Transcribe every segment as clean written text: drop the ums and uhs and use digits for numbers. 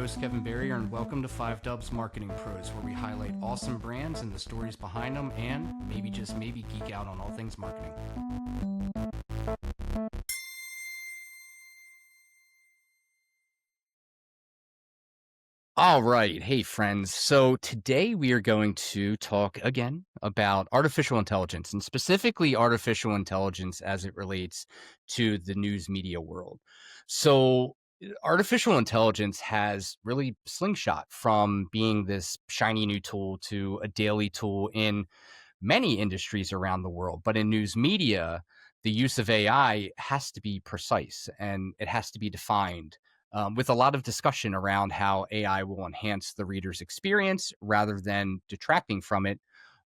host, Kevin Berrier, and welcome to 5Dubs Marketing Pros, where we highlight awesome brands and the stories behind them, and maybe just maybe geek out on all things marketing. All right. Hey, friends. So today we are going to talk again about artificial intelligence, and specifically artificial intelligence as it relates to the news media world. So artificial intelligence has really slingshot from being this shiny new tool to a daily tool in many industries around the world. But in news media, the use of AI has to be precise and it has to be defined, with a lot of discussion around how AI will enhance the reader's experience rather than detracting from it,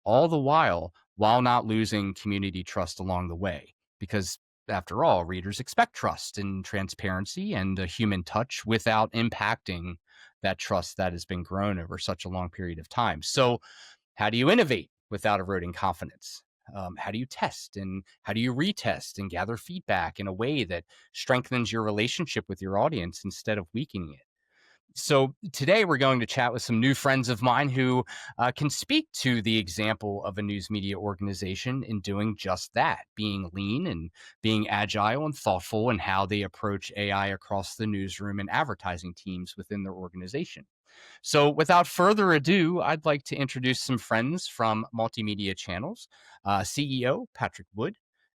all the while not losing community trust along the way. Because after all, readers expect trust and transparency and a human touch without impacting that trust that has been grown over such a long period of time. So, how do you innovate without eroding confidence? How do you test and how do you retest and gather feedback in a way that strengthens your relationship with your audience instead of weakening it? So, today we're going to chat with some new friends of mine who can speak to the example of a news media organization in doing just that, being lean and being agile and thoughtful in how they approach AI across the newsroom and advertising teams within their organization. So, without further ado, I'd like to introduce some friends from Multimedia Channels, CEO Patrick Wood,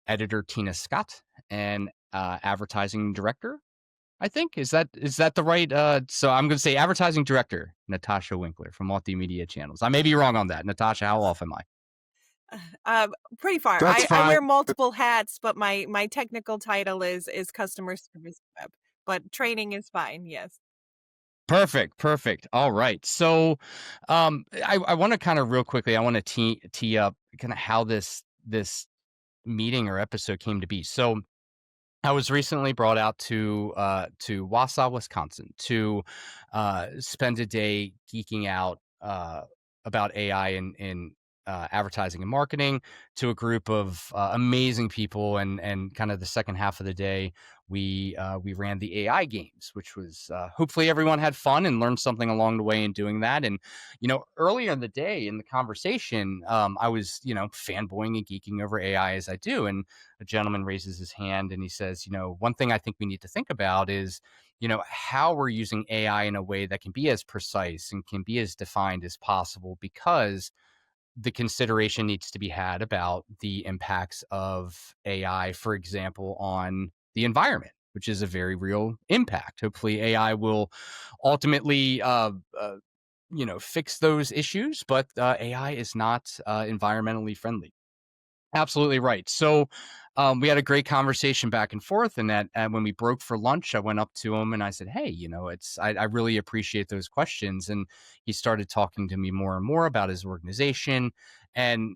editor Tina Scott, and advertising director. I think is that the right? So I'm going to say advertising director Natasha Winkler from Multimedia Channels. I may be wrong on that. Natasha, how off am I? Pretty far. That's I fine. wear multiple hats, but my technical title is customer service rep, but training is fine, yes. Perfect. All right. So, I want to kind of real quickly. I want to tee up kind of how this meeting or episode came to be. So, I was recently brought out to Wausau, Wisconsin, to spend a day geeking out about AI in advertising and marketing to a group of amazing people, and kind of the second half of the day we ran the AI games, which was hopefully everyone had fun and learned something along the way in doing that. And earlier in the day in the conversation, I was fanboying and geeking over AI as I do, and a gentleman raises his hand and he says, one thing I think we need to think about is, how we're using AI in a way that can be as precise and can be as defined as possible, because the consideration needs to be had about the impacts of AI, for example, on the environment, which is a very real impact. Hopefully, AI will ultimately, fix those issues, but AI is not environmentally friendly. Absolutely right. So we had a great conversation back and forth, and when we broke for lunch, I went up to him and I said, "Hey, I really appreciate those questions." And he started talking to me more and more about his organization and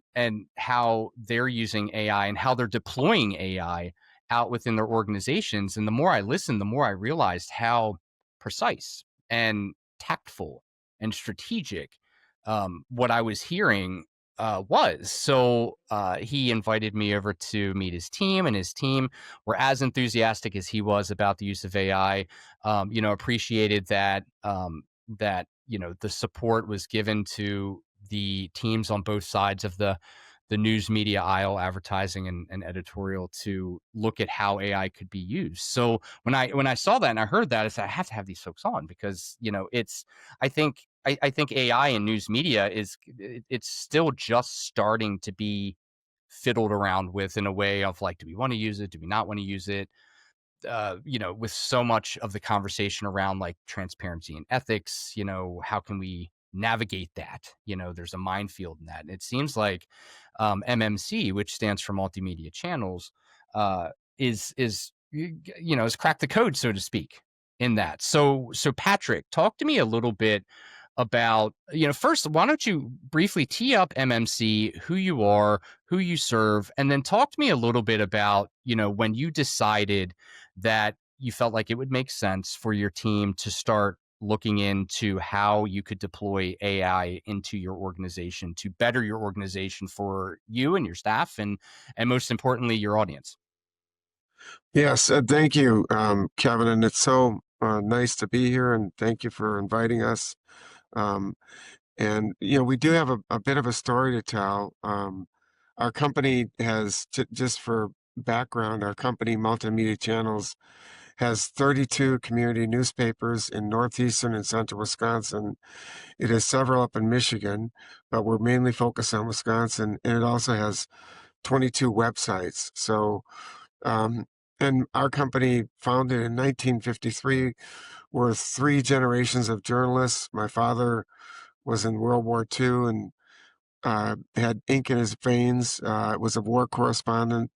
how they're using AI and how they're deploying AI out within their organizations. And the more I listened, the more I realized how precise and tactful and strategic what I was hearing was. So he invited me over to meet his team, and his team were as enthusiastic as he was about the use of AI. Appreciated that the support was given to the teams on both sides of the news media aisle, advertising and editorial, to look at how AI could be used. So when I saw that and I heard that, I said I have to have these folks on, because I think AI in news media it's still just starting to be fiddled around with, in a way of like, do we want to use it? Do we not want to use it? With so much of the conversation around like transparency and ethics, how can we navigate that? There's a minefield in that. And it seems like MMC, which stands for Multimedia Channels, has cracked the code, so to speak, in that. So Patrick, talk to me a little bit about, first, why don't you briefly tee up MMC, who you are, who you serve, and then talk to me a little bit about, when you decided that you felt like it would make sense for your team to start looking into how you could deploy AI into your organization to better your organization for you and your staff, and most importantly, your audience. Yes, thank you, Kevin. And it's so Nice to be here, and thank you for inviting us. Um, and we do have a bit of a story to tell. Our company has, just for background, our company, Multimedia Channels, has 32 community newspapers in northeastern and central Wisconsin. It has several up in Michigan, but we're mainly focused on Wisconsin, and it also has 22 websites. Um, and our company, founded in 1953, were three generations of journalists. My father was in World War II and had ink in his veins. Was a war correspondent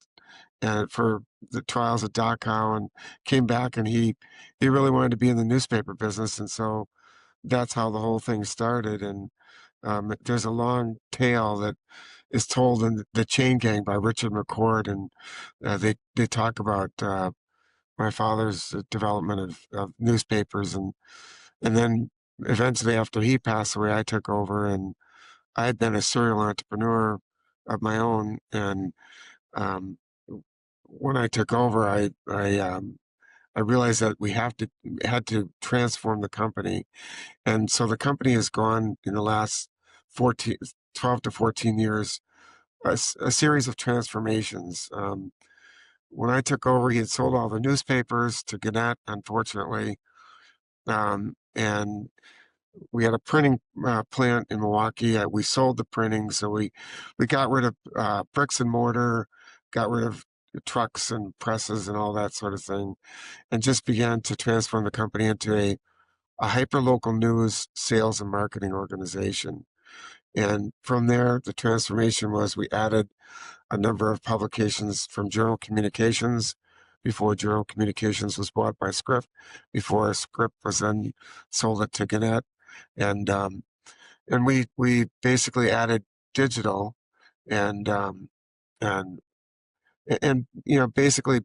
for the trials of Dachau, and came back, and he really wanted to be in the newspaper business, and so that's how the whole thing started. And there's a long tale that is told in The Chain Gang by Richard McCord, and they talk about my father's development of newspapers, and then eventually after he passed away, I took over, and I had been a serial entrepreneur of my own. And um, when I took over, I realized that we had to transform the company. And so the company has gone in the last 14, 12 to 14 years, a series of transformations. When I took over, he had sold all the newspapers to Gannett, unfortunately. And we had a printing plant in Milwaukee. We sold the printing, so we got rid of bricks and mortar, got rid of trucks and presses and all that sort of thing, and just began to transform the company into a hyper-local news, sales, and marketing organization. And from there, the transformation was we added a number of publications from Journal Communications before Journal Communications was bought by Script, before Script was then sold it to Gannett. And we basically added digital and and basically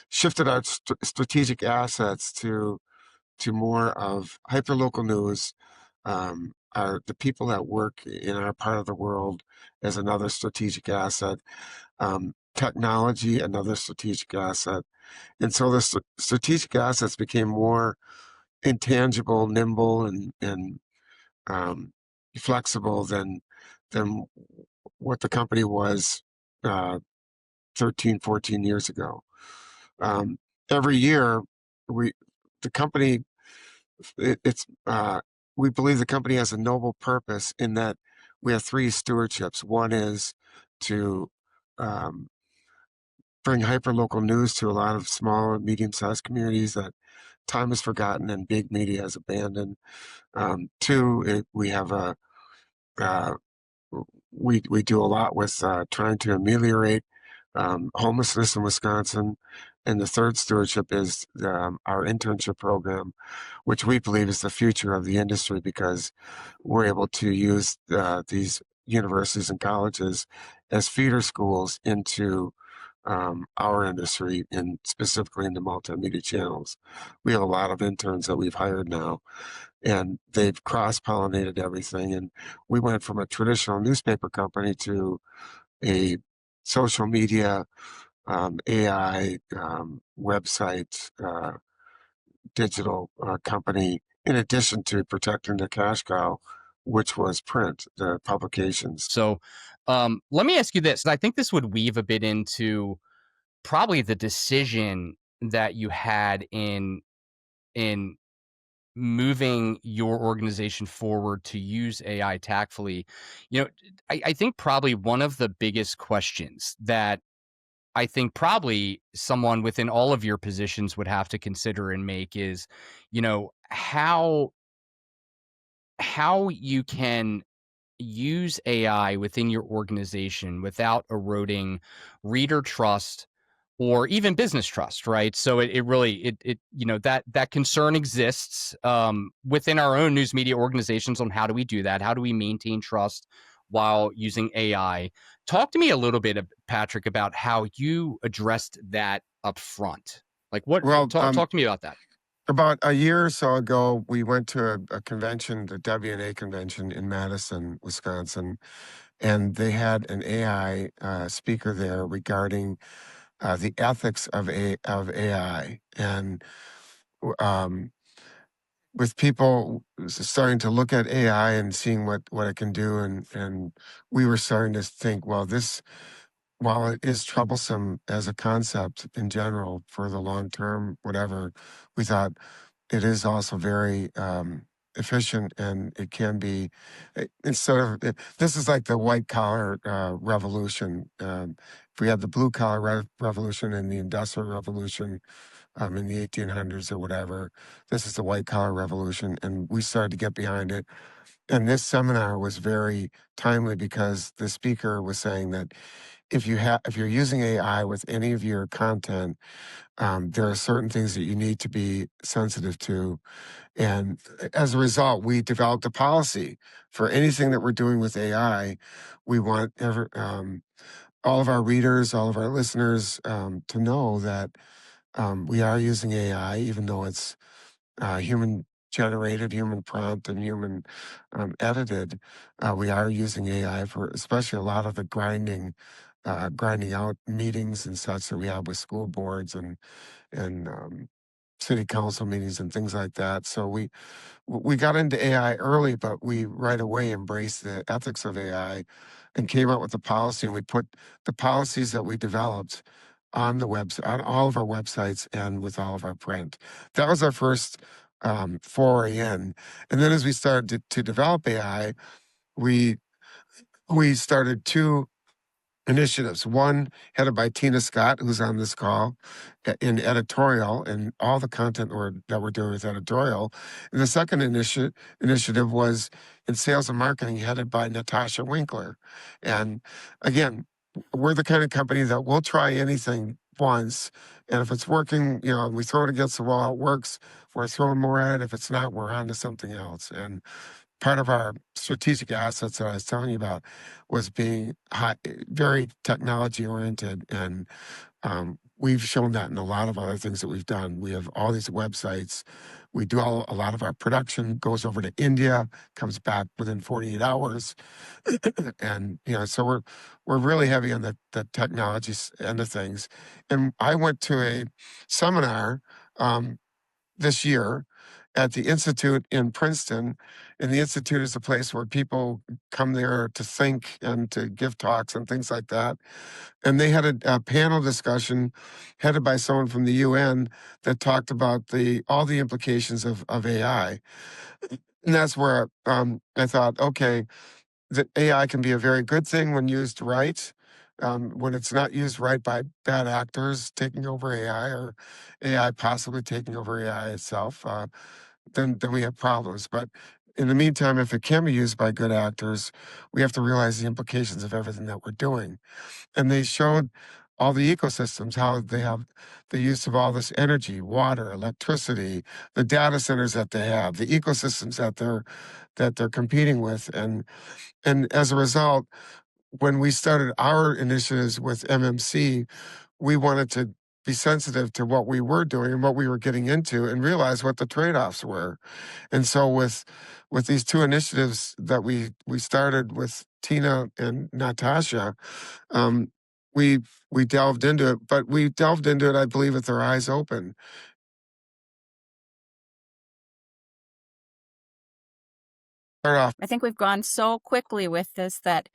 shifted our strategic assets to more of hyperlocal news. Are the people that work in our part of the world as another strategic asset, technology, another strategic asset. And so the strategic assets became more intangible, nimble, and um, flexible than what the company was uh, 13, 14 years ago. Um, every year, we the company it's we believe the company has a noble purpose in that we have three stewardships. One is to um, bring hyperlocal news to a lot of small and medium-sized communities that time has forgotten and big media has abandoned. Two, we have uh, we do a lot with trying to ameliorate homelessness in Wisconsin. And the third stewardship is our internship program, which we believe is the future of the industry because we're able to use these universities and colleges as feeder schools into our industry, and specifically in the multimedia channels. We have a lot of interns that we've hired now, and they've cross-pollinated everything. And we went from a traditional newspaper company to a social media, AI, website, digital company, in addition to protecting the cash cow, which was print, the publications. So, let me ask you this. I think this would weave a bit into probably the decision that you had in moving your organization forward to use AI tactfully. I think probably one of the biggest questions that I think probably someone within all of your positions would have to consider and make is, how you can use AI within your organization without eroding reader trust or even business trust, right? So it really that concern exists within our own news media organizations on how do we do that? How do we maintain trust while using AI? Talk to me a little bit, Patrick, about how you addressed that up front. Like what Well, talk to me about that. about a year or so ago, we went to a convention, the WNA convention in Madison, Wisconsin, and they had an AI speaker there regarding the ethics of AI. And with people starting to look at AI and seeing what it can do, and we were starting to think, well, this, while it is troublesome as a concept in general for the long term, whatever, we thought it is also very efficient, and it can be instead of this is like the white collar revolution. If we had the blue collar revolution and the industrial revolution in the 1800s or whatever, this is the white collar revolution, and we started to get behind it. And this seminar was very timely because the speaker was saying that if you're using AI with any of your content, there are certain things that you need to be sensitive to. And as a result, we developed a policy for anything that we're doing with AI. We want all of our readers, all of our listeners to know that we are using AI, even though it's human generated, human prompt, and human edited. We are using AI for especially a lot of the grinding out meetings and such that we have with school boards and city council meetings and things like that. So we got into AI early, but we right away embraced the ethics of AI and came up with a policy. And we put the policies that we developed on the website, on all of our websites, and with all of our print. That was our first foray in. And then as we started to develop AI, we we started two initiatives. One headed by Tina Scott, who's on this call, in editorial, and all the content that we're doing with editorial. And the second initiative was in sales and marketing, headed by Natasha Winkler. And again, we're the kind of company that will try anything once, and if it's working, we throw it against the wall. It works. We're throwing more at it. If it's not, we're on to something else. And part of our strategic assets that I was telling you about was being very technology oriented, and we've shown that in a lot of other things that we've done. We have all these websites. We do a lot of our production goes over to India, comes back within 48 hours, and so we're really heavy on the technology end of things. And I went to a seminar. This year at the Institute in Princeton. And the Institute is a place where people come there to think and to give talks and things like that. And they had a panel discussion headed by someone from the UN that talked about all the implications of AI. And that's where I thought, okay, that AI can be a very good thing when used right. When it's not used right by bad actors taking over AI, or AI possibly taking over AI itself, then we have problems. But in the meantime, if it can be used by good actors, we have to realize the implications of everything that we're doing. And they showed all the ecosystems, how they have the use of all this energy, water, electricity, the data centers that they have, the ecosystems that they're competing with, and as a result, when we started our initiatives with MMC, we wanted to be sensitive to what we were doing and what we were getting into, and realize what the trade-offs were. And so with these two initiatives that we started with Tina and Natasha, um, we we delved into it, but we delved into it, I believe, with our eyes open. Start off. I think we've gone so quickly with this that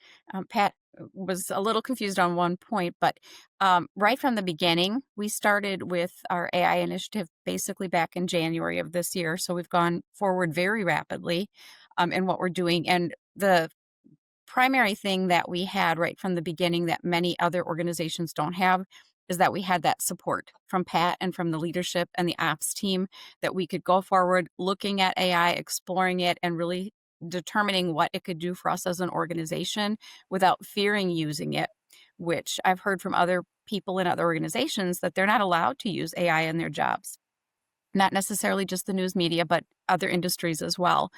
Pat was a little confused on one point, but right from the beginning, we started with our AI initiative basically back in January of this year. So we've gone forward very rapidly in what we're doing. And the primary thing that we had right from the beginning that many other organizations don't have is that we had that support from Pat and from the leadership and the ops team, that we could go forward looking at AI, exploring it, and really determining what it could do for us as an organization without fearing using it, which I've heard from other people in other organizations that they're not allowed to use AI in their jobs. Not necessarily just the news media, but other industries as well.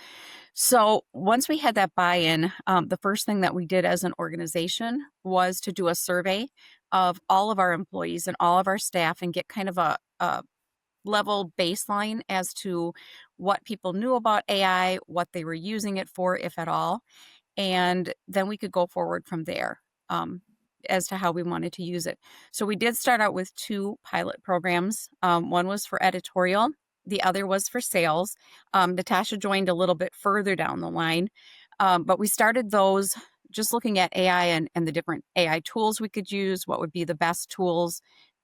So once we had that buy-in, the first thing that we did as an organization was to do a survey of all of our employees and all of our staff and get kind of a level baseline as to what people knew about AI, what they were using it for, if at all. And then we could go forward from there as to how we wanted to use it. So we did start out with two pilot programs. One was for editorial, The other was for sales. Natasha joined a little bit further down the line, but we started those just looking at AI and the different AI tools we could use, what would be the best tools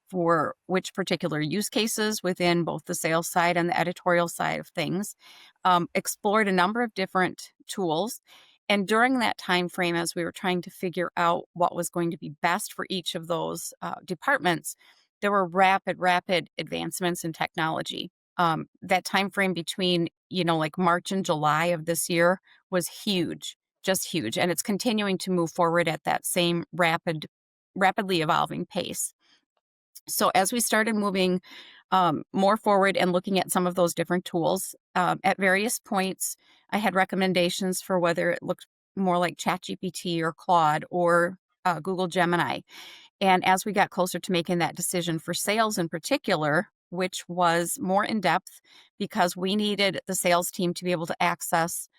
for which particular use cases within both the sales side and the editorial side of things. Explored a number of different tools. And during that time frame, as we were trying to figure out what was going to be best for each of those departments, there were rapid advancements in technology. That time frame between, like March and July of this year was huge, just huge. And it's continuing to move forward at that same rapidly evolving pace. So as we started moving more forward and looking at some of those different tools, at various points, I had recommendations for whether it looked more like ChatGPT or Claude or Google Gemini. And as we got closer to making that decision for sales in particular, which was more in depth because we needed the sales team to be able to access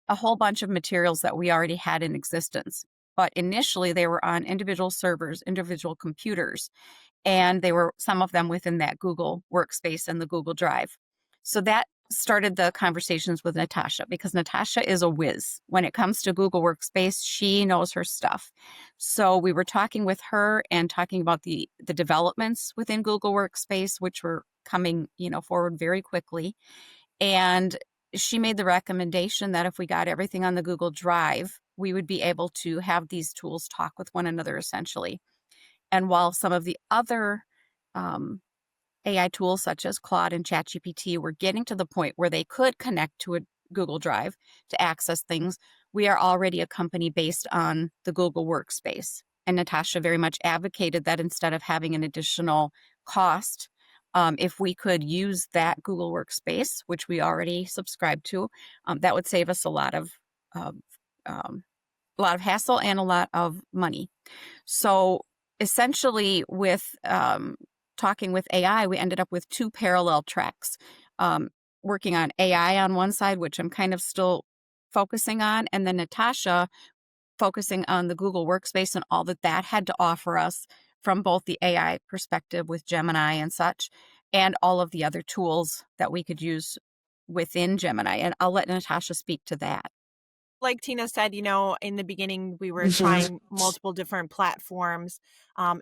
a whole bunch of materials that we already had in existence. But initially, they were on individual servers, individual computers, and they were some of them within that Google workspace and the Google Drive. So that started the conversations with Natasha because Natasha is a whiz. When it comes to Google Workspace, she knows her stuff. So we were talking with her and talking about the developments within Google Workspace, which were coming, forward very quickly. And she made the recommendation that if we got everything on the Google Drive, we would be able to have these tools talk with one another essentially. And while some of the other AI tools such as Claude and ChatGPT were getting to the point where they could connect to a Google Drive to access things, we are already a company based on the Google Workspace. And Natasha very much advocated that instead of having an additional cost, if we could use that Google Workspace, which we already subscribe to, that would save us a lot of hassle and a lot of money. So essentially, with talking with AI, we ended up with two parallel tracks, working on AI on one side, which I'm kind of still focusing on, and then Natasha focusing on the Google Workspace and all that had to offer us from both the AI perspective with Gemini and such, and all of the other tools that we could use within Gemini. And I'll let Natasha speak to that. Like Tina said, in the beginning, we were Mhm. trying multiple different platforms.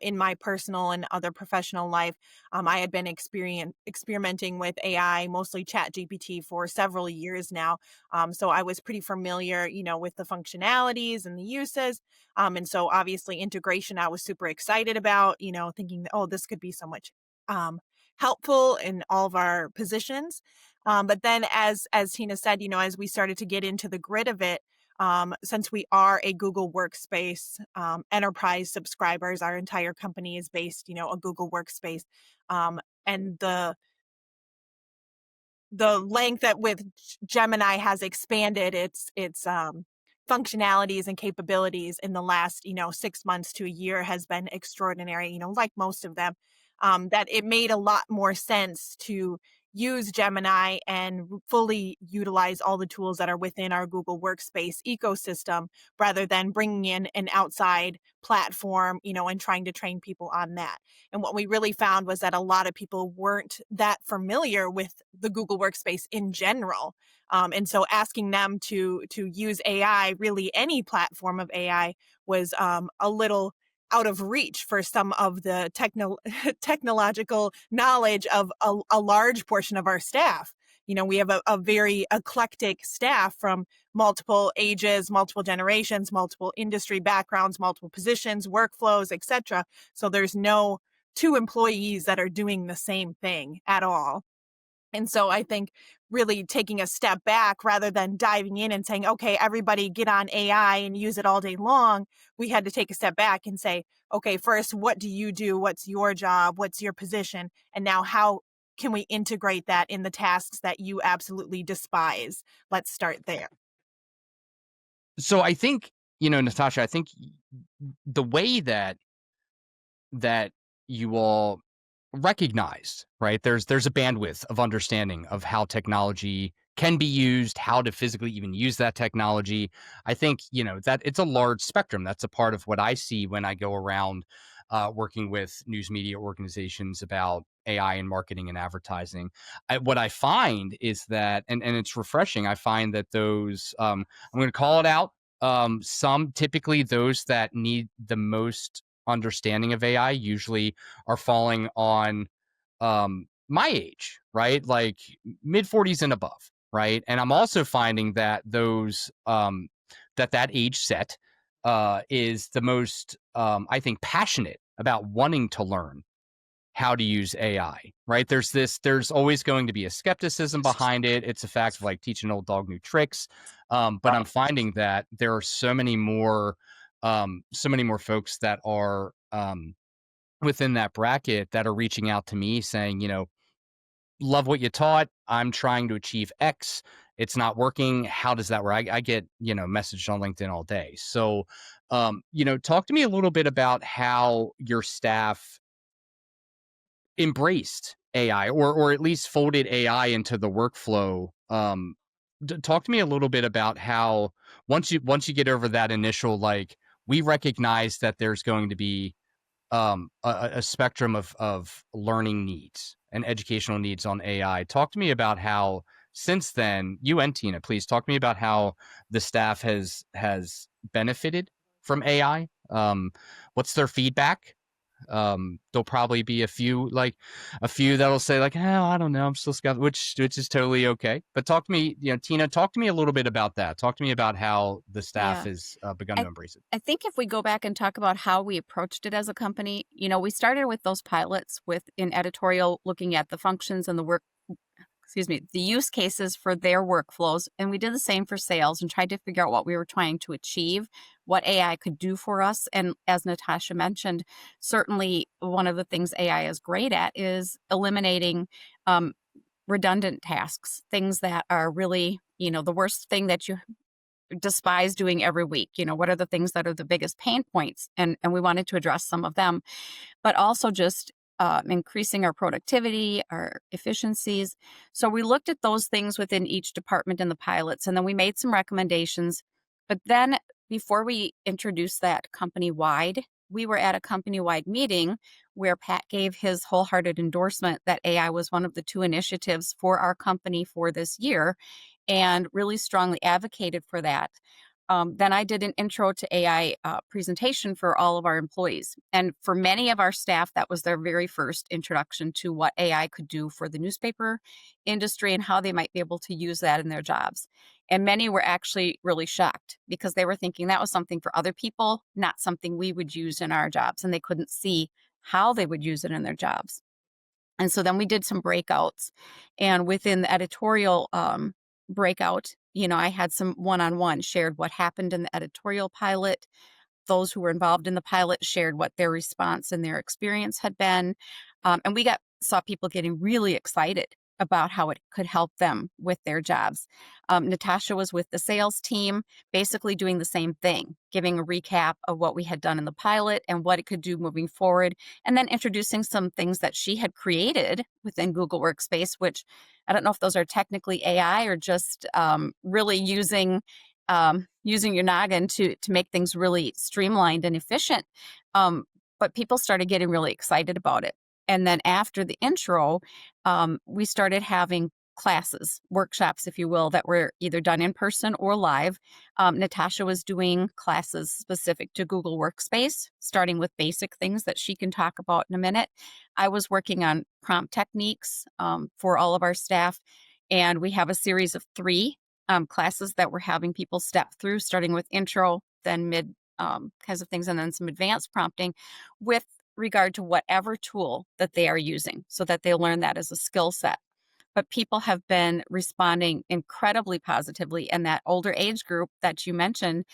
In my personal and other professional life, I had been experimenting with AI, mostly ChatGPT, for several years now. So I was pretty familiar, with the functionalities and the uses. And so obviously integration, I was super excited about, thinking, oh, this could be so much helpful in all of our positions. But then as Tina said, as we started to get into the grid of it, since we are a Google Workspace enterprise subscribers, our entire company is based, a Google Workspace. And the length that with Gemini has expanded its functionalities and capabilities in the last 6 months to a year has been extraordinary, like most of them, that it made a lot more sense to use Gemini and fully utilize all the tools that are within our Google Workspace ecosystem rather than bringing in an outside platform, and trying to train people on that. And what we really found was that a lot of people weren't that familiar with the Google Workspace in general. And so asking them to use AI, really any platform of AI, was a little out of reach for some of the technological knowledge of a large portion of our staff. We have a very eclectic staff from multiple ages, multiple generations, multiple industry backgrounds, multiple positions, workflows, etc. So there's no two employees that are doing the same thing at all. And so I think really taking a step back rather than diving in and saying, okay, everybody get on AI and use it all day long, we had to take a step back and say, okay, first, what do you do? What's your job? What's your position? And now how can we integrate that in the tasks that you absolutely despise? Let's start there. So I think, Natasha, I think the way that you all recognize, right? There's a bandwidth of understanding of how technology can be used, how to physically even use that technology. I think, that it's a large spectrum. That's a part of what I see when I go around working with news media organizations about AI in marketing and advertising. What I find is that, and it's refreshing. I find that those, I'm going to call it out. Some typically those that need the most understanding of AI usually are falling on my age, right? Like mid 40s and above, right? And I'm also finding that those that age set is the most I think passionate about wanting to learn how to use AI, right? There's always going to be a skepticism behind it. It's a fact of like teaching an old dog new tricks. But I'm finding that there are so many more folks that are within that bracket that are reaching out to me saying, love what you taught. I'm trying to achieve X. It's not working. How does that work? I get, messaged on LinkedIn all day. So, talk to me a little bit about how your staff embraced AI or at least folded AI into the workflow. Talk to me a little bit about how once you get over that initial, like, we recognize that there's going to be a spectrum of learning needs and educational needs on AI. Talk to me about how since then, you and Tina, please talk to me about how the staff has benefited from AI. What's their feedback? There'll probably be a few that'll say like, oh, I don't know, I'm still skeptical, which is totally okay. But talk to me, Tina, talk to me a little bit about that. Talk to me about how the staff Yeah. has begun I, to embrace it. I think if we go back and talk about how we approached it as a company, we started with those pilots in editorial, looking at the functions and the use cases for their workflows. And we did the same for sales and tried to figure out what we were trying to achieve, what AI could do for us. And as Natasha mentioned, certainly one of the things AI is great at is eliminating redundant tasks, things that are really, the worst thing that you despise doing every week. What are the things that are the biggest pain points? And we wanted to address some of them, but also just increasing our productivity, our efficiencies. So we looked at those things within each department in the pilots, and then we made some recommendations. But then before we introduced that company-wide, we were at a company-wide meeting where Pat gave his wholehearted endorsement that AI was one of the 2 initiatives for our company for this year and really strongly advocated for that. Then I did an intro to AI presentation for all of our employees. And for many of our staff, that was their very first introduction to what AI could do for the newspaper industry and how they might be able to use that in their jobs. And many were actually really shocked because they were thinking that was something for other people, not something we would use in our jobs. And they couldn't see how they would use it in their jobs. And so then we did some breakouts. And within the editorial breakout, I had some one-on-one, shared what happened in the editorial pilot. Those who were involved in the pilot shared what their response and their experience had been. And we saw people getting really excited about how it could help them with their jobs. Natasha was with the sales team, basically doing the same thing, giving a recap of what we had done in the pilot and what it could do moving forward, and then introducing some things that she had created within Google Workspace, which I don't know if those are technically AI or just really using your noggin to make things really streamlined and efficient. But people started getting really excited about it. And then after the intro, we started having classes, workshops, if you will, that were either done in person or live. Natasha was doing classes specific to Google Workspace, starting with basic things that she can talk about in a minute. I was working on prompt techniques for all of our staff, and we have a series of 3 classes that we're having people step through, starting with intro, then mid kinds of things, and then some advanced prompting with regard to whatever tool that they are using so that they learn that as a skill set. But people have been responding incredibly positively, and that older age group that you mentioned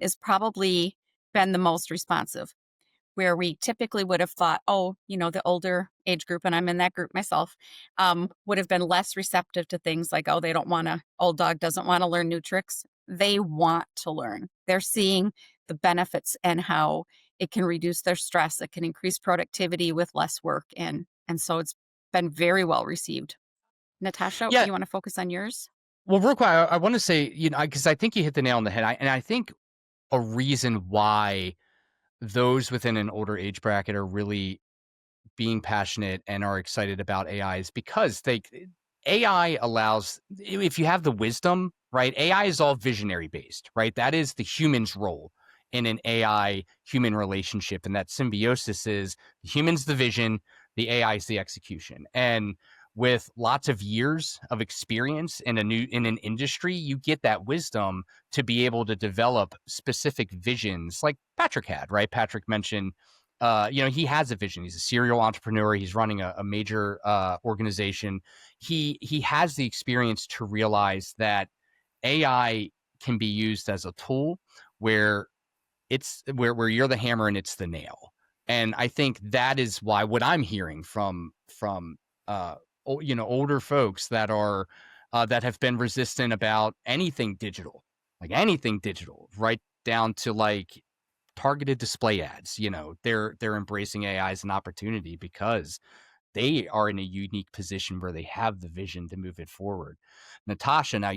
is probably been the most responsive, where we typically would have thought, the older age group, and I'm in that group myself, would have been less receptive to things like, old dog doesn't want to learn new tricks. They want to learn. They're seeing the benefits and how it can reduce their stress. It can increase productivity with less work. And so it's been very well received. Natasha, Yeah. you want to focus on yours? Well, real quick, I want to say, because I think you hit the nail on the head. And I think a reason why those within an older age bracket are really being passionate and are excited about AI is because AI allows, if you have the wisdom, right? AI is all visionary based, right? That is the human's role in an AI human relationship. And that symbiosis is the human's the vision, the AI is the execution. And with lots of years of experience in an industry, you get that wisdom to be able to develop specific visions like Patrick had, right? Patrick mentioned he has a vision. He's a serial entrepreneur. He's running a major organization. He has the experience to realize that AI can be used as a tool where where you're the hammer and it's the nail. And I think that is why what I'm hearing from older folks that are that have been resistant about anything digital, like anything digital, right down to like targeted display ads. They're embracing AI as an opportunity because they are in a unique position where they have the vision to move it forward. Natasha, now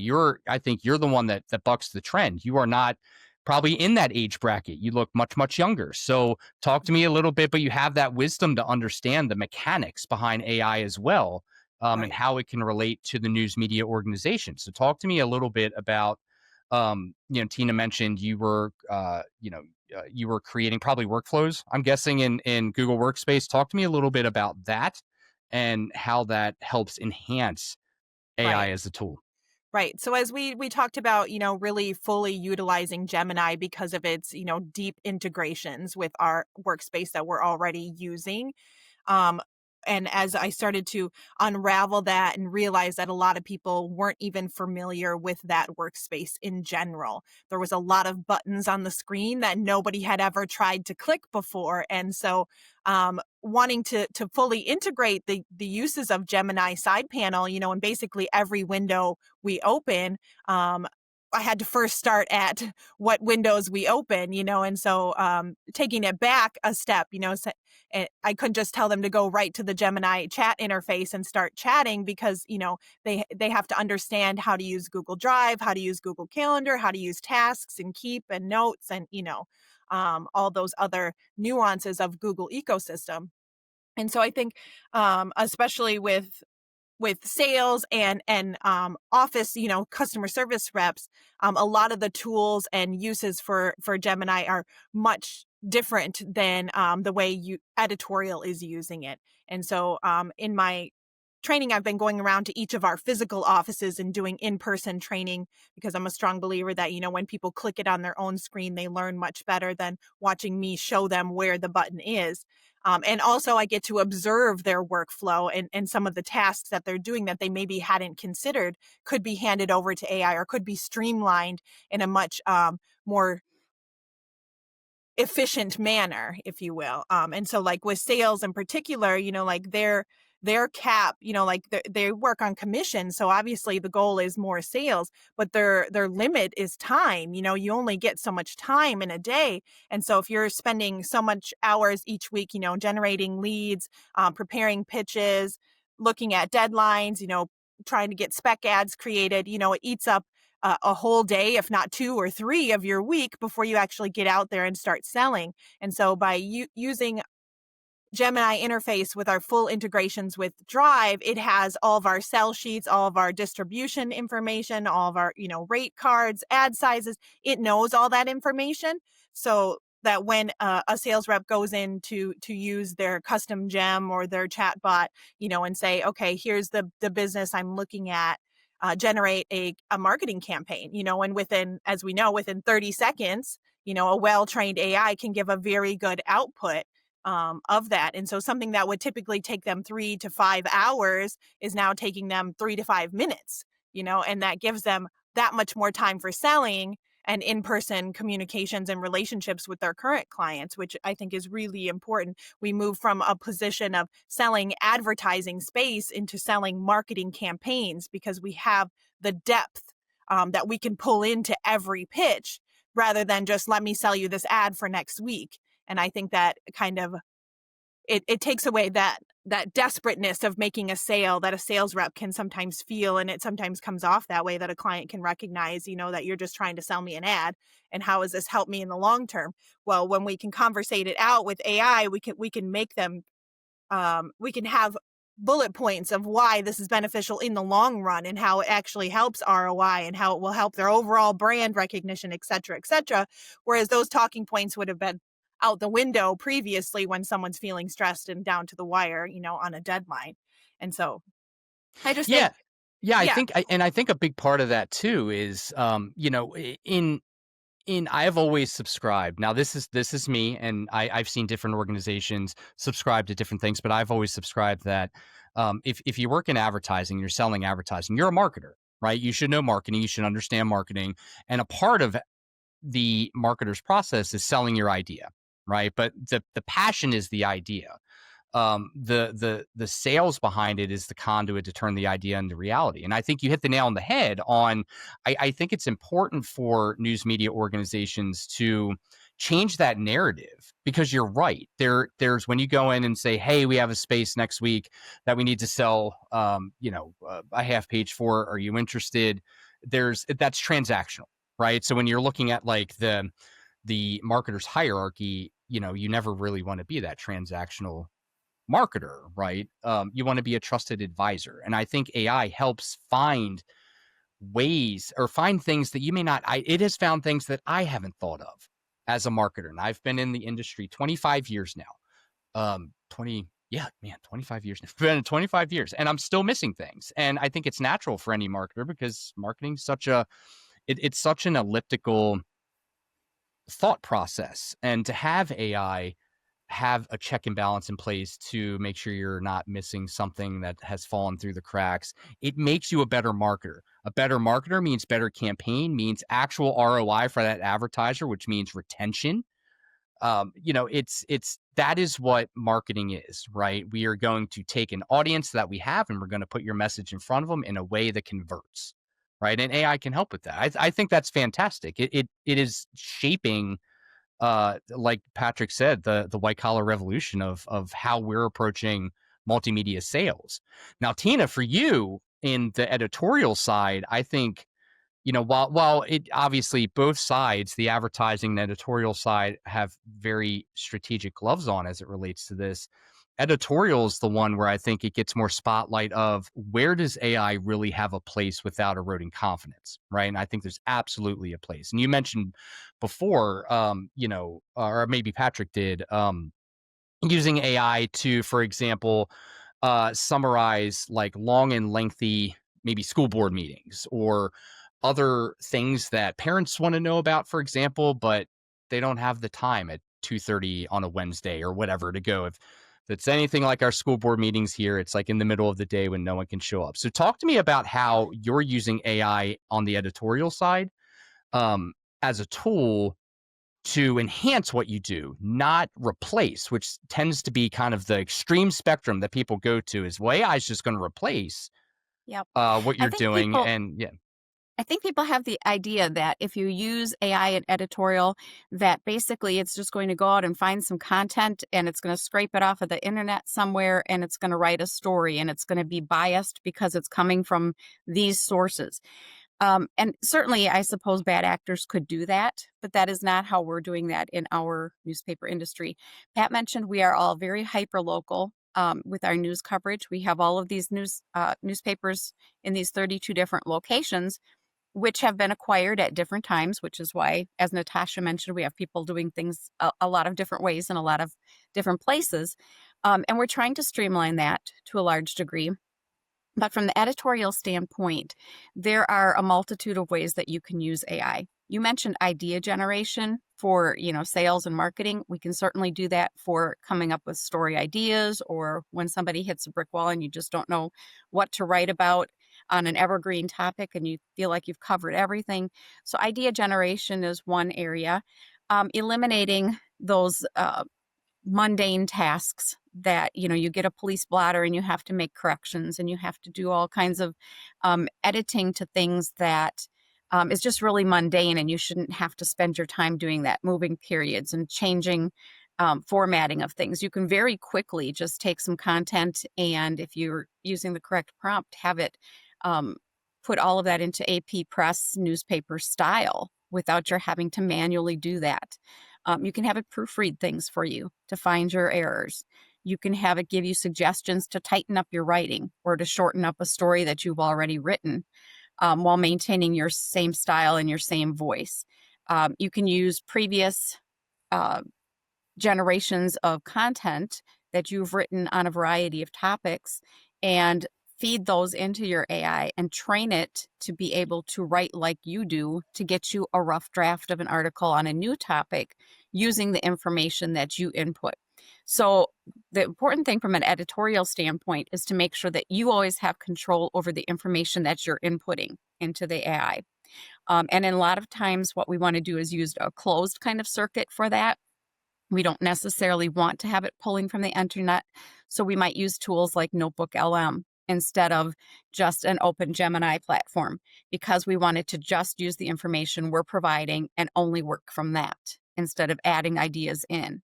I think you're the one that bucks the trend. You are not probably in that age bracket. You look much, much younger. So talk to me a little bit, but you have that wisdom to understand the mechanics behind AI as well, and Right. how it can relate to the news media organization. So talk to me a little bit about, Tina mentioned you were creating probably workflows, I'm guessing, in Google Workspace. Talk to me a little bit about that and how that helps enhance AI Right. as a tool. Right. So as we talked about, really fully utilizing Gemini because of its, deep integrations with our workspace that we're already using. Um, and as I started to unravel that and realize that a lot of people weren't even familiar with that workspace in general, there was a lot of buttons on the screen that nobody had ever tried to click before. And so, wanting to fully integrate the uses of Gemini side panel, in basically every window we open, I had to first start at what windows we open, and so taking it back a step, and I couldn't just tell them to go right to the Gemini chat interface and start chatting because, they have to understand how to use Google Drive, how to use Google Calendar, how to use tasks and Keep and Notes and, all those other nuances of Google ecosystem. And so I think, especially with sales and office, customer service reps, a lot of the tools and uses for Gemini are much different than the way editorial is using it. And so in my training, I've been going around to each of our physical offices and doing in-person training because I'm a strong believer that, when people click it on their own screen, they learn much better than watching me show them where the button is. And also I get to observe their workflow and some of the tasks that they're doing that they maybe hadn't considered could be handed over to AI or could be streamlined in a much more efficient manner, if you will. And so like with sales in particular, like their cap, like they work on commission. So obviously the goal is more sales, but their limit is time. You only get so much time in a day. And so if you're spending so much hours each week, generating leads, preparing pitches, looking at deadlines, trying to get spec ads created, it eats up a whole day, if not 2 or 3 of your week before you actually get out there and start selling. And so by using Gemini interface with our full integrations with Drive, it has all of our sell sheets, all of our distribution information, all of our, rate cards, ad sizes. It knows all that information. So that when a sales rep goes in to use their custom gem or their chat bot, and say, okay, here's the business I'm looking at, generate a marketing campaign, and as we know, within 30 seconds, a well-trained AI can give a very good output of that. And so something that would typically take them 3 to 5 hours is now taking them 3 to 5 minutes, and that gives them that much more time for selling and in-person communications and relationships with their current clients, which I think is really important. We move from a position of selling advertising space into selling marketing campaigns because we have the depth that we can pull into every pitch rather than just let me sell you this ad for next week. And I think that kind of it takes away that desperateness of making a sale that a sales rep can sometimes feel, and it sometimes comes off that way, that a client can recognize, that you're just trying to sell me an ad, and how does this help me in the long term? Well, when we can conversate it out with AI, we can make them we can have bullet points of why this is beneficial in the long run and how it actually helps ROI and how it will help their overall brand recognition, et cetera, et cetera. Whereas those talking points would have been out the window previously when someone's feeling stressed and down to the wire, on a deadline. And so I just Yeah. think, Yeah, yeah, I think a big part of that too is, I have always subscribed. Now this is me, and I've seen different organizations subscribe to different things, but I've always subscribed that if you work in advertising, you're selling advertising, you're a marketer, right? You should know marketing, you should understand marketing, and a part of the marketer's process is selling your idea, right? But the passion is the idea. The sales behind it is the conduit to turn the idea into reality. And I think you hit the nail on the head on. I think it's important for news media organizations to change that narrative, because you're right. There's when you go in and say, "Hey, we have a space next week that we need to sell, a half page for. Are you interested?" That's transactional, right? So when you're looking at like the marketer's hierarchy, you never really want to be that transactional marketer, right? You want to be a trusted advisor. And I think AI helps find ways or find things that you may not. It has found things that I haven't thought of as a marketer. And I've been in the industry 25 years now. 25 years now. Been 25 years, and I'm still missing things. And I think it's natural for any marketer, because marketing's it's such an elliptical thought process. And to have AI have a check and balance in place to make sure you're not missing something that has fallen through the cracks, it makes you a better marketer. A better marketer means better campaign, means actual ROI for that advertiser, which means retention. It's that is what marketing is, right? We are going to take an audience that we have, and we're going to put your message in front of them in a way that converts, right? And AI can help with that. I think that's fantastic. It is shaping, like Patrick said, the white collar revolution of how we're approaching multimedia sales. Now, Tina, for you in the editorial side, I think, while it obviously both sides, the advertising and editorial side, have very strategic gloves on as it relates to this. Editorial is the one where I think it gets more spotlight of where does AI really have a place without eroding confidence, right? And I think there's absolutely a place. And you mentioned before, or maybe Patrick did, using AI to, for example, summarize like long and lengthy, maybe school board meetings or other things that parents want to know about, for example, but they don't have the time at 2:30 on a Wednesday or whatever to go. If it's anything like our school board meetings here, it's like in the middle of the day when no one can show up. So talk to me about how you're using AI on the editorial side, um, as a tool to enhance what you do, not replace, which tends to be kind of the extreme spectrum that people go to, is, well, AI is just going to replace Yep. what I you're think doing. people And yeah. I think people have the idea that if you use AI in editorial, that basically it's just going to go out and find some content and it's going to scrape it off of the internet somewhere and it's going to write a story and it's going to be biased because it's coming from these sources. And certainly, I suppose bad actors could do that, but that is not how we're doing that in our newspaper industry. Pat mentioned we are all very hyper local with our news coverage. We have all of these newspapers in these 32 different locations, which have been acquired at different times, which is why, as Natasha mentioned, we have people doing things a lot of different ways in a lot of different places. And we're trying to streamline that to a large degree. But from the editorial standpoint, there are a multitude of ways that you can use AI. You mentioned idea generation for, sales and marketing. We can certainly do that for coming up with story ideas, or when somebody hits a brick wall and you just don't know what to write about on an evergreen topic and you feel like you've covered everything. So idea generation is one area. Eliminating those mundane tasks that you get a police blotter and you have to make corrections and you have to do all kinds of editing to things that is just really mundane, and you shouldn't have to spend your time doing that, moving periods and changing formatting of things. You can very quickly just take some content, and if you're using the correct prompt, have it put all of that into AP Press newspaper style without your having to manually do that. You can have it proofread things for you to find your errors. You can have it give you suggestions to tighten up your writing or to shorten up a story that you've already written, while maintaining your same style and your same voice. You can use previous uh, generations of content that you've written on a variety of topics and feed those into your AI and train it to be able to write like you do to get you a rough draft of an article on a new topic using the information that you input. So the important thing from an editorial standpoint is to make sure that you always have control over the information that you're inputting into the AI. And in a lot of times what we want to do is use a closed kind of circuit for that. We don't necessarily want to have it pulling from the internet. So we might use tools like Notebook LM instead of just an open Gemini platform, because we wanted to just use the information we're providing and only work from that instead of adding ideas in.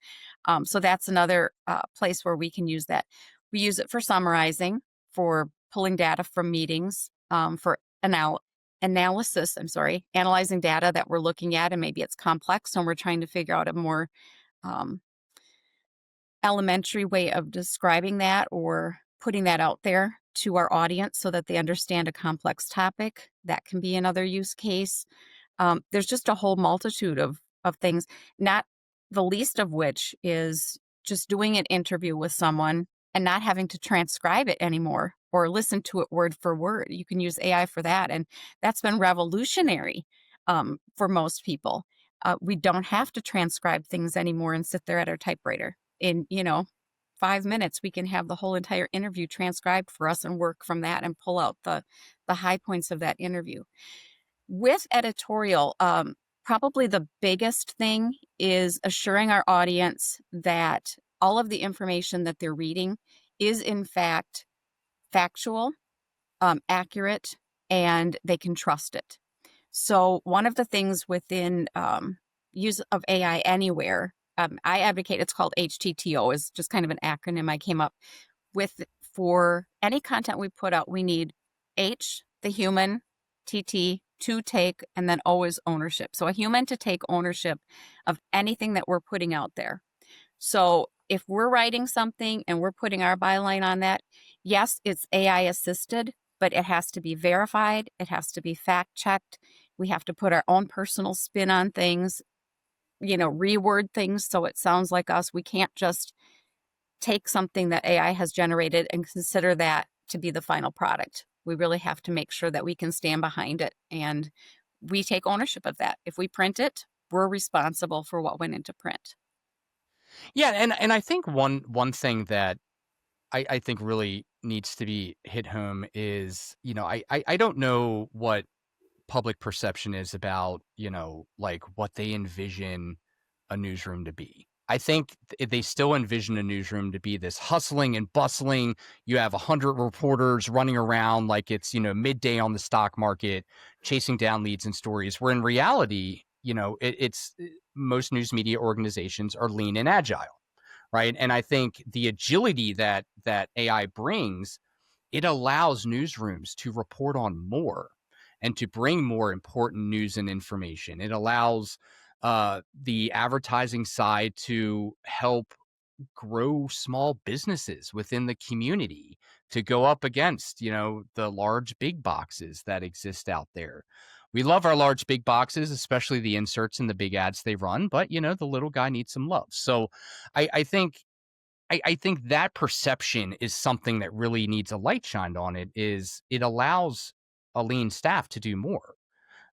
So that's another place where we can use that. We use it for summarizing, for pulling data from meetings, for analysis, analyzing data that we're looking at, and maybe it's complex and we're trying to figure out a more um, elementary way of describing that or putting that out there to our audience so that they understand a complex topic. That can be another use case. There's just a whole multitude of things, not the least of which is just doing an interview with someone and not having to transcribe it anymore or listen to it word for word. You can use AI for that. And that's been revolutionary for most people. We don't have to transcribe things anymore and sit there at our typewriter. In, 5 minutes, we can have the whole entire interview transcribed for us and work from that and pull out the high points of that interview. With editorial, probably the biggest thing is assuring our audience that all of the information that they're reading is in fact factual, accurate, and they can trust it. So one of the things within use of AI anywhere, I advocate, it's called HTTO, is just kind of an acronym I came up with. For any content we put out, we need H, the human, TT, to take, and then O is ownership. So a human to take ownership of anything that we're putting out there. So if we're writing something and we're putting our byline on that, yes, it's AI assisted, but it has to be verified. It has to be fact checked. We have to put our own personal spin on things, reword things so it sounds like us. We can't just take something that AI has generated and consider that to be the final product. We really have to make sure that we can stand behind it and we take ownership of that. If we print it, we're responsible for what went into print. Yeah, and I think one thing that I think really needs to be hit home is, I don't know what public perception is about, like what they envision a newsroom to be. I think they still envision a newsroom to be this hustling and bustling. You have 100 reporters running around like it's, midday on the stock market, chasing down leads and stories, where in reality, it's most news media organizations are lean and agile, right? And I think the agility that AI brings, it allows newsrooms to report on more and to bring more important news and information. It allows the advertising side to help grow small businesses within the community to go up against, the large big boxes that exist out there. We love our large big boxes, especially the inserts and the big ads they run, but the little guy needs some love. So I think I think that perception is something that really needs a light shined on it. Is it allows a lean staff to do more.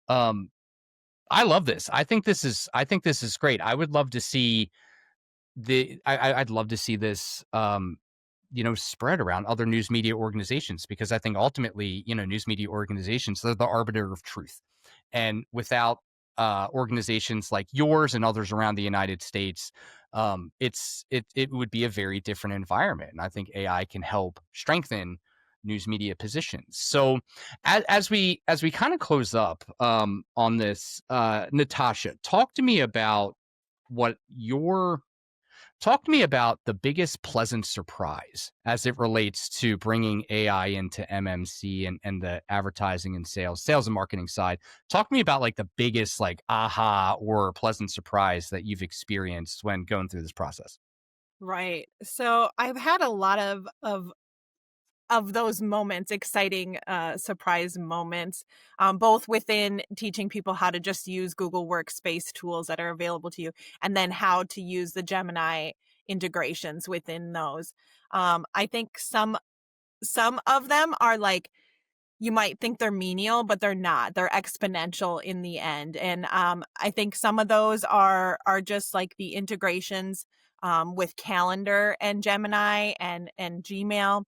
Um, I love this. I think this is great. I would love to see I'd love to see this spread around other news media organizations, because I think ultimately, news media organizations, they're the arbiter of truth. And without organizations like yours and others around the United States, it would be a very different environment. And I think AI can help strengthen news media positions. So as we kind of close up on this, Natasha, what your talk to me about the biggest pleasant surprise as it relates to bringing AI into MMC and the advertising and sales and marketing side. Talk to me about like the biggest like aha or pleasant surprise that you've experienced when going through this process. Right. So I've had a lot of those moments, exciting, surprise moments, both within teaching people how to just use Google Workspace tools that are available to you, and then how to use the Gemini integrations within those. I think some of them are like you might think they're menial, but they're not. They're exponential in the end. And I think some of those are just like the integrations with Calendar and Gemini and Gmail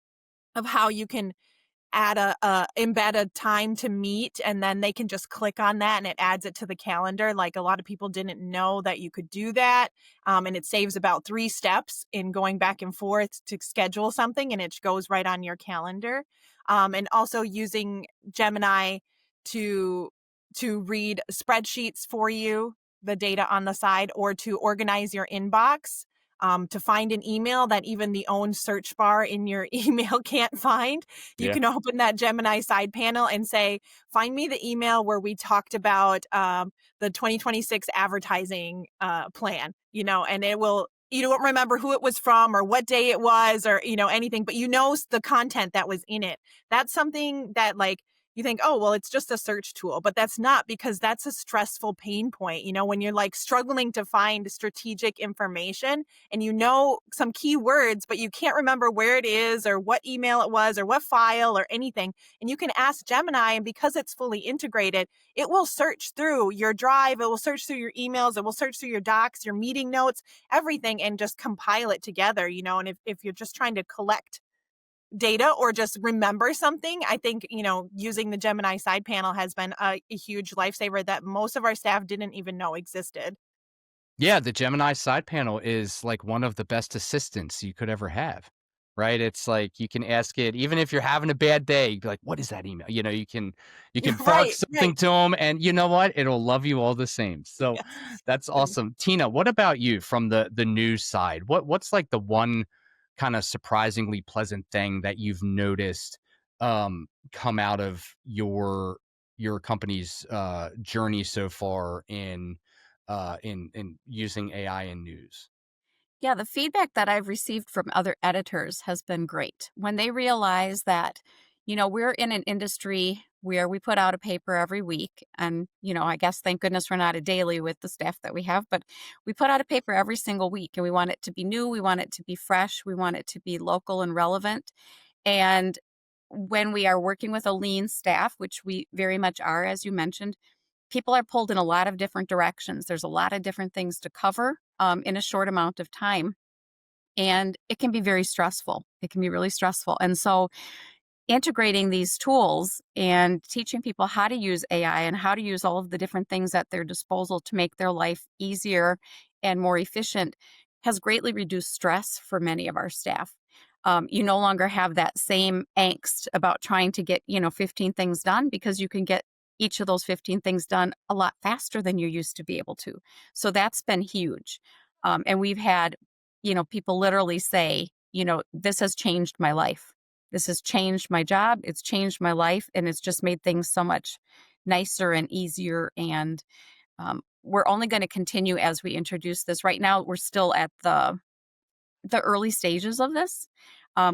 of how you can add a embed a time to meet, and then they can just click on that and it adds it to the calendar. Like, a lot of people didn't know that you could do that, and it saves about 3 steps in going back and forth to schedule something, and it goes right on your calendar. And also using Gemini to read spreadsheets for you, the data on the side, or to organize your inbox, to find an email that even the own search bar in your email can't find. You Yeah. can open that Gemini side panel and say, find me the email where we talked about the 2026 advertising plan, and it will, you don't remember who it was from or what day it was or, anything, but the content that was in it. That's something that, like, you think, oh, well, it's just a search tool, but that's not, because that's a stressful pain point, when you're like struggling to find strategic information and some keywords, but you can't remember where it is or what email it was or what file or anything. And you can ask Gemini, and because it's fully integrated, it will search through your drive, it will search through your emails, it will search through your docs, your meeting notes, everything, and just compile it together, and if you're just trying to collect data or just remember something, I think, using the Gemini side panel has been a huge lifesaver that most of our staff didn't even know existed. Yeah, the Gemini side panel is like one of the best assistants you could ever have, right? It's like you can ask it, even if you're having a bad day, you'd be like, "What is that email?" You can bark Right, something right. to them, and you know what? It'll love you all the same. So Yes. that's awesome. Tina, what about you from the news side? What's like the one kind of surprisingly pleasant thing that you've noticed come out of your company's journey so far in using AI in news? Yeah, the feedback that I've received from other editors has been great. When they realize that, we're in an industry where we put out a paper every week. And, I guess thank goodness we're not a daily with the staff that we have, but we put out a paper every single week and we want it to be new. We want it to be fresh. We want it to be local and relevant. And when we are working with a lean staff, which we very much are, as you mentioned, people are pulled in a lot of different directions. There's a lot of different things to cover in a short amount of time. And it can be very stressful. It can be really stressful. And so integrating these tools and teaching people how to use AI and how to use all of the different things at their disposal to make their life easier and more efficient has greatly reduced stress for many of our staff. You no longer have that same angst about trying to get, 15 things done, because you can get each of those 15 things done a lot faster than you used to be able to. So that's been huge. And we've had, people literally say, this has changed my life. This has changed my job. It's changed my life. And it's just made things so much nicer and easier. And we're only going to continue as we introduce this. Right now, we're still at the early stages of this.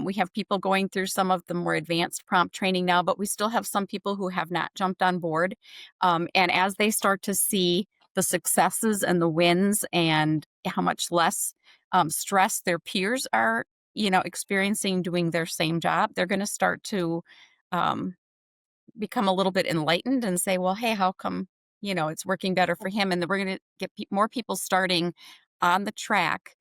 We have people going through some of the more advanced prompt training now, but we still have some people who have not jumped on board. And as they start to see the successes and the wins and how much less stress their peers are, experiencing doing their same job, they're going to start to um, become a little bit enlightened and say, well, hey, how come, it's working better for him? And then we're going to get more people starting on the track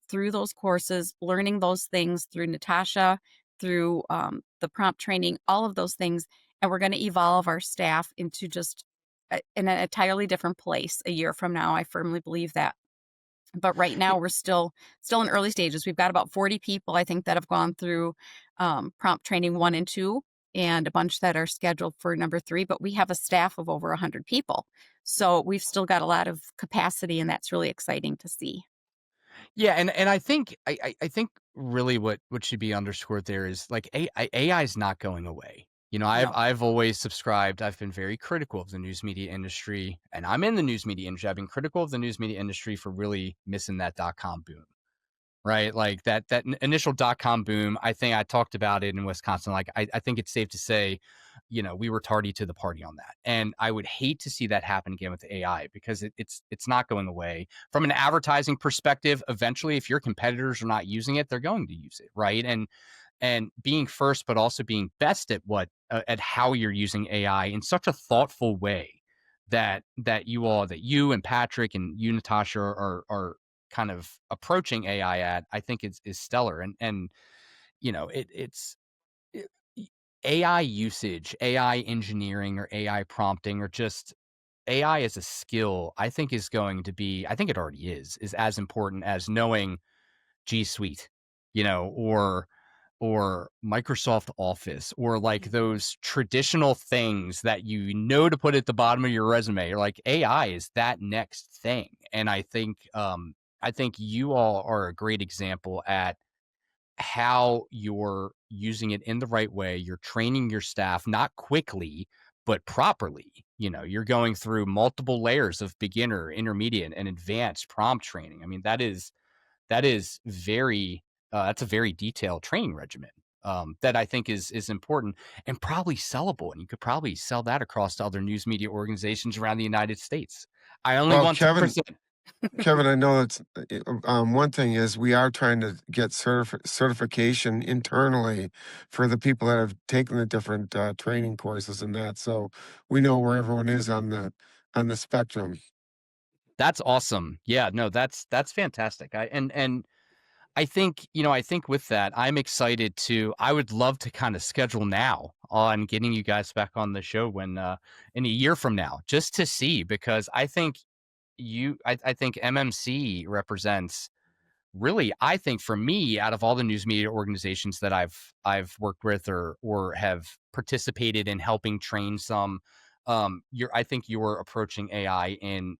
through those courses, learning those things through Natasha, through the prompt training, all of those things. And we're going to evolve our staff into just in an entirely different place a year from now. I firmly believe that. But right now we're still in early stages. We've got about 40 people, I think, that have gone through prompt training 1 and 2, and a bunch that are scheduled for number 3. But we have a staff of over 100 people, so we've still got a lot of capacity, and that's really exciting to see. Yeah, and I think really what should be underscored there is like AI is not going away. I've No. I've always subscribed. I've been very critical of the news media industry, and I'm in the news media industry. I've been critical of the news media industry for really missing that .com boom. right? Like that initial dot-com boom, I think I talked about it in Wisconsin. Like I think it's safe to say, we were tardy to the party on that. And I would hate to see that happen again with AI because it's not going away. From an advertising perspective, eventually, if your competitors are not using it, they're going to use it, right? And being first, but also being best at at how you're using AI in such a thoughtful way that you and Patrick and you, Natasha, are kind of approaching AI at, I think is stellar. And it's it, AI usage, AI engineering, or AI prompting, or just AI as a skill, I think is going to be, I think it already is as important as knowing G Suite, or Microsoft Office, or like those traditional things that to put at the bottom of your resume. You're like, AI is that next thing. And I think you all are a great example at how you're using it in the right way. You're training your staff, not quickly, but properly. You're going through multiple layers of beginner, intermediate, and advanced prompt training. I mean, that is very that's a very detailed training regimen, that I think is important and probably sellable. And you could probably sell that across to other news media organizations around the United States. I only Well, want 10%. Kevin, I know that's one thing is we are trying to get certification internally for the people that have taken the different training courses and that, so we know where everyone is on the spectrum. That's awesome. Yeah, no, that's fantastic. And I think with that, I'm excited I would love to kind of schedule now on getting you guys back on the show when in a year from now, just to see, because I think MMC represents, really, I think for me, out of all the news media organizations that I've worked with or have participated in helping train some, I think you're approaching AI in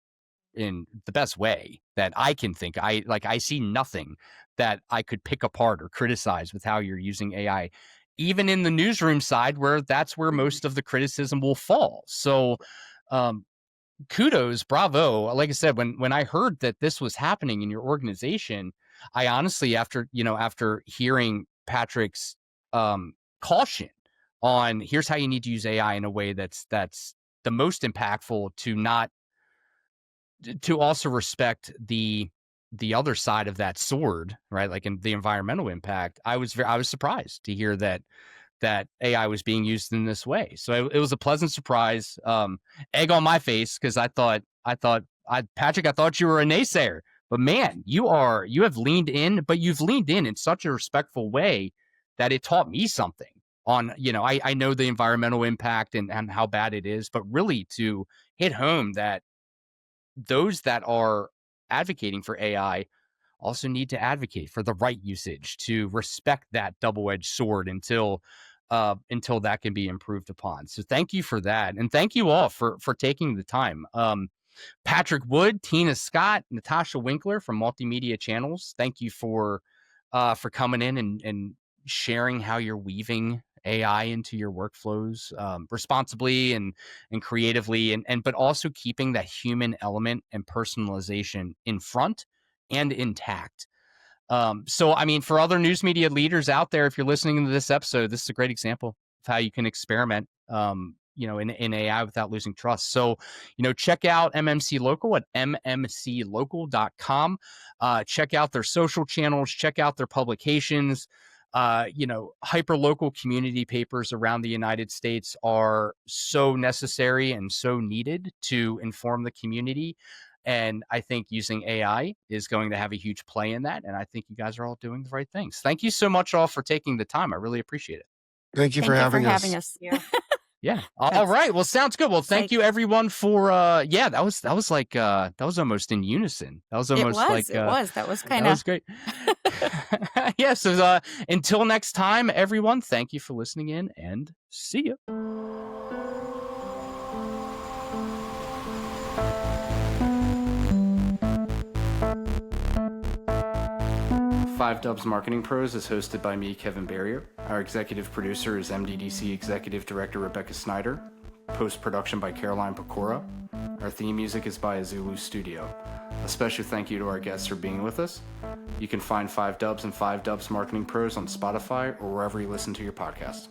the best way that I can think. I see nothing that I could pick apart or criticize with how you're using AI, even in the newsroom side, where that's where most of the criticism will fall. So um, kudos, bravo. Like I said, when I heard that this was happening in your organization, I honestly, after hearing Patrick's caution on, here's how you need to use AI in a way that's the most impactful, to also respect the other side of that sword, right? Like in the environmental impact, I was surprised to hear that AI was being used in this way. So it was a pleasant surprise. Egg on my face, because Patrick, I thought you were a naysayer, but man, you have leaned in, but you've leaned in such a respectful way that it taught me something on, I know the environmental impact and how bad it is, but really to hit home that those that are advocating for AI also need to advocate for the right usage, to respect that double-edged sword until that can be improved upon. So thank you for that. And thank you all for taking the time. Patrick Wood, Tina Scott, Natasha Winkler from Multimedia Channels, thank you for coming in and sharing how you're weaving AI into your workflows responsibly and creatively, and but also keeping that human element and personalization in front and intact. So, I mean, for other news media leaders out there, if you're listening to this episode, this is a great example of how you can experiment, in AI without losing trust. So, check out MMC Local at mmclocal.com. Check out their social channels, check out their publications. Hyper local community papers around the United States are so necessary and so needed to inform the community. And I think using AI is going to have a huge play in that. And I think you guys are all doing the right things. Thank you so much all for taking the time. I really appreciate it. Thank you for having us. Yeah. Yeah. All right. Well, sounds good. Well, thank Like- you everyone for that was like that was almost in unison. That was almost It like was. That was kind that of was great. Yeah. So until next time, everyone, thank you for listening in and see you. Five Dubs Marketing Pros is hosted by me, Kevin Berrier. Our executive producer is MDDC Executive Director Rebecca Snyder. Post-production by Caroline Pecora. Our theme music is by Azulu Studio. A special thank you to our guests for being with us. You can find 5 Dubs and 5 Dubs Marketing Pros on Spotify or wherever you listen to your podcast.